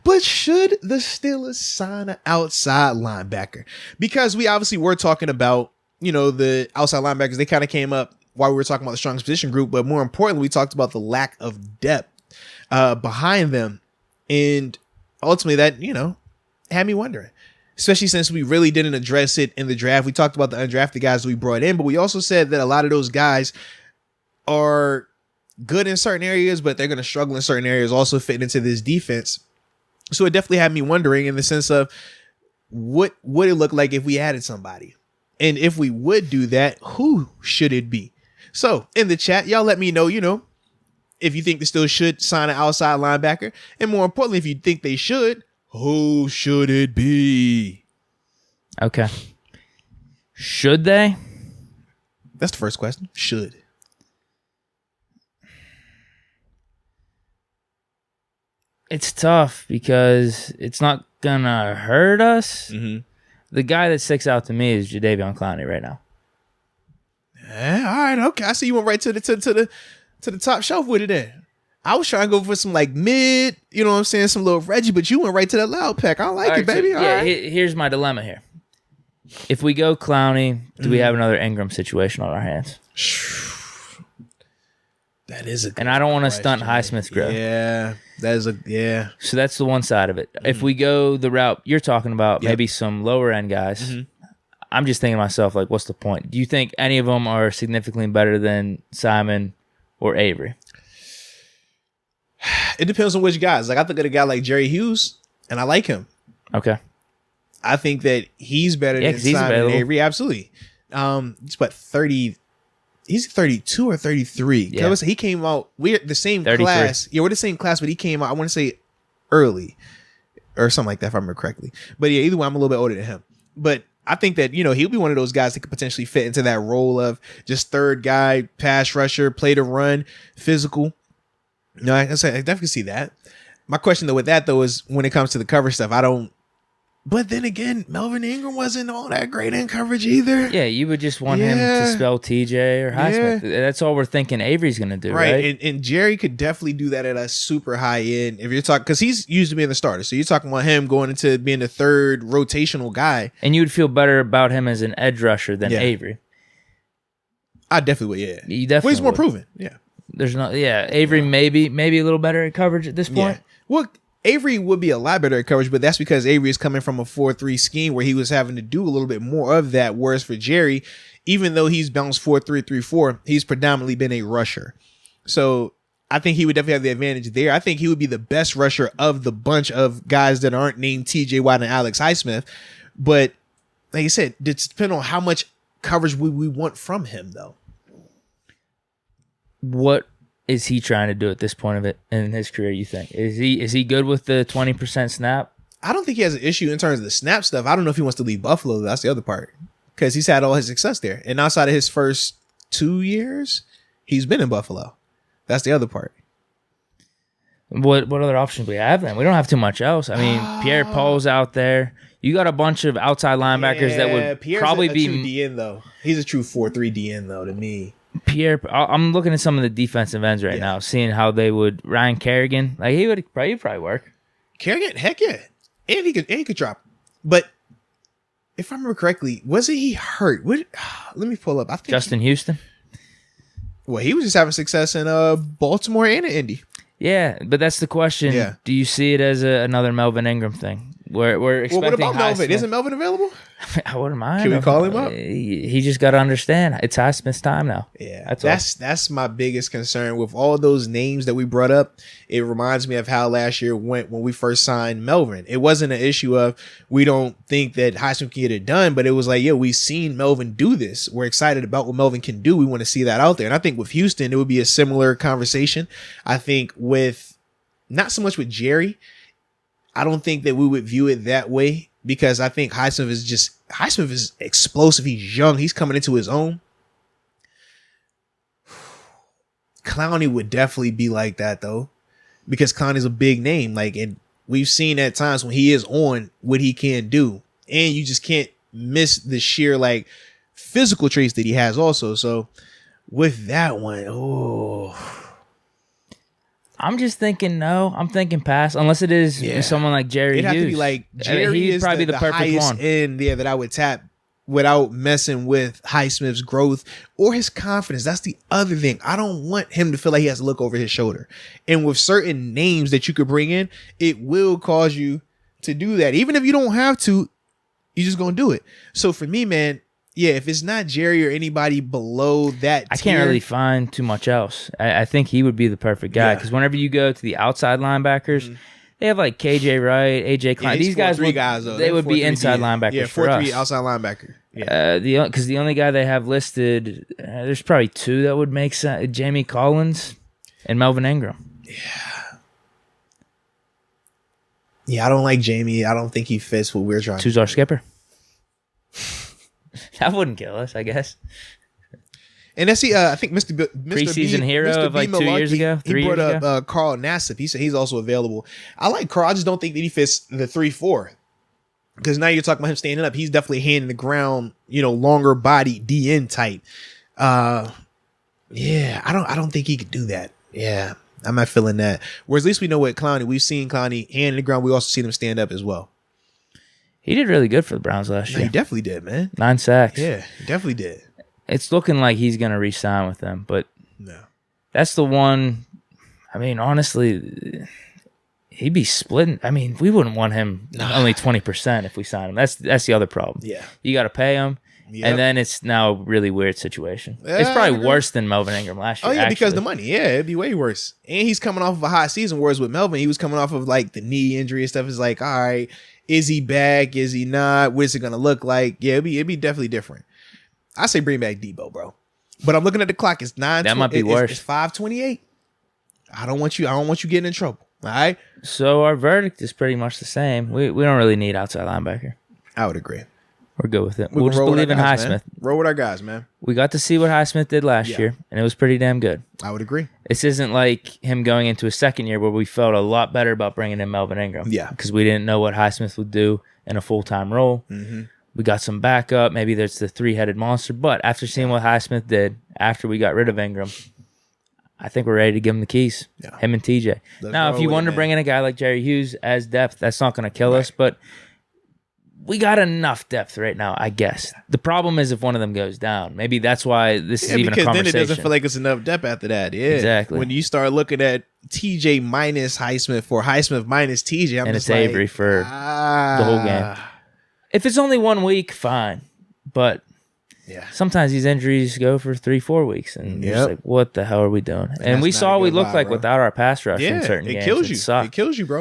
But should the Steelers sign an outside linebacker? Because we obviously were talking about, the outside linebackers. They kind of came up while we were talking about the strongest position group. But more importantly, we talked about the lack of depth behind them. And ultimately that, had me wondering. Especially since we really didn't address it in the draft. We talked about the undrafted guys we brought in, but we also said that a lot of those guys are good in certain areas, but they're going to struggle in certain areas, also fitting into this defense. So it definitely had me wondering in the sense of what would it look like if we added somebody? And if we would do that, who should it be? So in the chat, y'all let me know, if you think they still should sign an outside linebacker. And more importantly, if you think they should, who should it be? Okay. Should they? That's the first question. Should. It's tough because it's not going to hurt us. Mm-hmm. The guy that sticks out to me is Jadeveon Clowney right now. Yeah, all right, okay. I see you went right to the top shelf with it then. I was trying to go for some like mid, some little Reggie, but you went right to the loud pack. I like it, baby. All right. Here's my dilemma here. If we go Clowney, do we have another Ingram situation on our hands? That is a good And I don't want to stunt Highsmith's growth. Yeah, So that's the one side of it. Mm-hmm. If we go the route you're talking about, maybe some lower end guys, I'm just thinking to myself, like, what's the point? Do you think any of them are significantly better than Simon or Avery? It depends on which guys. Like, I think of a guy like Jerry Hughes, and I like him. Okay. I think that he's better than Simon and Avery. Absolutely. He's 30. He's 32 or 33. Yeah. He came out. We're the same 33. Class. Yeah, we're the same class, but he came out, I want to say early or something like that, if I remember correctly. But yeah, either way, I'm a little bit older than him. But I think that, he'll be one of those guys that could potentially fit into that role of just third guy, pass rusher, play to run, physical. I definitely see that. My question though with that though is when it comes to the cover stuff, but then again, Melvin Ingram wasn't all that great in coverage either. Yeah, you would just want him to spell TJ or Highsmith. Yeah. That's all we're thinking Avery's going to do, right? And Jerry could definitely do that at a super high end. If you're talking, because he's used to being the starter. So you're talking about him going into being the third rotational guy. And you would feel better about him as an edge rusher than Avery. I definitely would, yeah. You definitely he's more proven, yeah. Avery maybe a little better at coverage at this point. Yeah. Well, Avery would be a lot better at coverage, but that's because Avery is coming from a 4-3 scheme where he was having to do a little bit more of that. Whereas for Jerry, even though he's bounced 4-3-3-4, he's predominantly been a rusher. So I think he would definitely have the advantage there. I think he would be the best rusher of the bunch of guys that aren't named TJ Watt and Alex Highsmith. But like I said, it depends on how much coverage we want from him, though. What is he trying to do at this point of it in his career, you think? Is he good with the 20% snap? I don't think he has an issue in terms of the snap stuff. I don't know if he wants to leave Buffalo. That's the other part. Because he's had all his success there. And outside of his first 2 years, he's been in Buffalo. That's the other part. What other options we have then? We don't have too much else. I mean, Pierre Paul's out there. You got a bunch of outside linebackers that would Pierre's probably a be true DN though. He's a true 4-3 DN though to me. Pierre, I'm looking at some of the defensive ends right now, seeing how they would. Ryan Kerrigan, like he'd probably work. Kerrigan, heck yeah, and he could drop. But if I remember correctly, wasn't he hurt? Let me pull up. I think Justin Houston. Well, he was just having success in Baltimore and in Indy. Yeah, but that's the question. Yeah. Do you see it as another Melvin Ingram thing? We're expecting. Well, what about Melvin? Isn't Melvin available? I wouldn't mind. Can we call him up? He just got to understand it's Highsmith's time now. Yeah, that's my biggest concern with all those names that we brought up. It reminds me of how last year went when we first signed Melvin. It wasn't an issue of we don't think that Highsmith can get it done, but it was like, we've seen Melvin do this. We're excited about what Melvin can do. We want to see that out there. And I think with Houston, it would be a similar conversation. I think with not so much with Jerry. I don't think that we would view it that way because I think Highsmith is explosive. He's young. He's coming into his own. Clowney would definitely be like that though, because Clowney's a big name. And we've seen at times when he is on what he can do, and you just can't miss the sheer physical traits that he has also. So with that one, I'm just thinking no. I'm thinking pass, unless it is someone like Jerry It'd Hughes. have to be like Jerry he'd is probably the be the perfect highest one. end there that I would tap without messing with Highsmith's growth or his confidence. That's the other thing. I don't want him to feel like he has to look over his shoulder. And with certain names that you could bring in, it will cause you to do that. Even if you don't have to, you're just going to do it. So for me, man, yeah, if it's not Jerry or anybody below that I can't really find too much else. I think he would be the perfect guy because whenever you go to the outside linebackers, they have like KJ Wright, AJ Klein. These guys though. They would be inside linebackers. Yeah, for us. 4-3 outside linebacker. Yeah. Because the only guy they have listed, there's probably two that would make sense: Jamie Collins and Melvin Ingram. Yeah, I don't like Jamie. I don't think he fits what we're trying. Who's our skipper? That wouldn't kill us, I guess. And that's I think Mr. Preseason hero Mr. of like 2 years ago, 3 years ago. He brought brought up Carl Nassif. He said he's also available. I like Carl. I just don't think that he fits the 3-4. Because now you're talking about him standing up. He's definitely hand in the ground, longer body DN type. Yeah, I don't think he could do that. Yeah, I'm not feeling that. Whereas at least we know what Clowney. We've seen Clowney hand in the ground. We also seen him stand up as well. He did really good for the Browns last year. He definitely did, man. 9 sacks. Yeah, he definitely did. It's looking like he's going to re-sign with them, but that's the one. I mean, honestly, he'd be splitting. I mean, we wouldn't want him only 20% if we sign him. That's the other problem. Yeah, you got to pay him, and then it's now a really weird situation. It's probably worse than Melvin Ingram last year. Oh yeah, because the money. Yeah, it'd be way worse. And he's coming off of a high season, whereas with Melvin, he was coming off of like the knee injury and stuff. It's like, all right, is he back? Is he not? What is it gonna look like? Yeah, it'd be definitely different. I say bring back Debo, bro. But I'm looking at the clock. It's 9. That might be worse. It's 5:28. I don't want you getting in trouble. All right. So our verdict is pretty much the same. We don't really need outside linebacker. I would agree. We're good with it. We'll just believe in Highsmith. Roll with our guys, man. We got to see what Highsmith did last year, and it was pretty damn good. I would agree. This isn't like him going into a second year where we felt a lot better about bringing in Melvin Ingram. Yeah. Because we didn't know what Highsmith would do in a full-time role. Mm-hmm. We got some backup. Maybe there's the 3-headed monster. But after seeing what Highsmith did after we got rid of Ingram, I think we're ready to give him the keys. Yeah. Him and TJ. Now, if you want to bring in a guy like Jerry Hughes as depth, that's not going to kill us. But we got enough depth right now, I guess. The problem is if one of them goes down. Maybe that's why this is even a conversation. Because then it doesn't feel like it's enough depth after that. Yeah, exactly. When you start looking at TJ minus Highsmith or Highsmith minus TJ, and it's Avery for the whole game. If it's only 1 week, fine. But sometimes these injuries go for 3-4 weeks, and you're just like, what the hell are we doing? And we saw what we looked like without our pass rush in certain games. It kills you. It kills you, bro.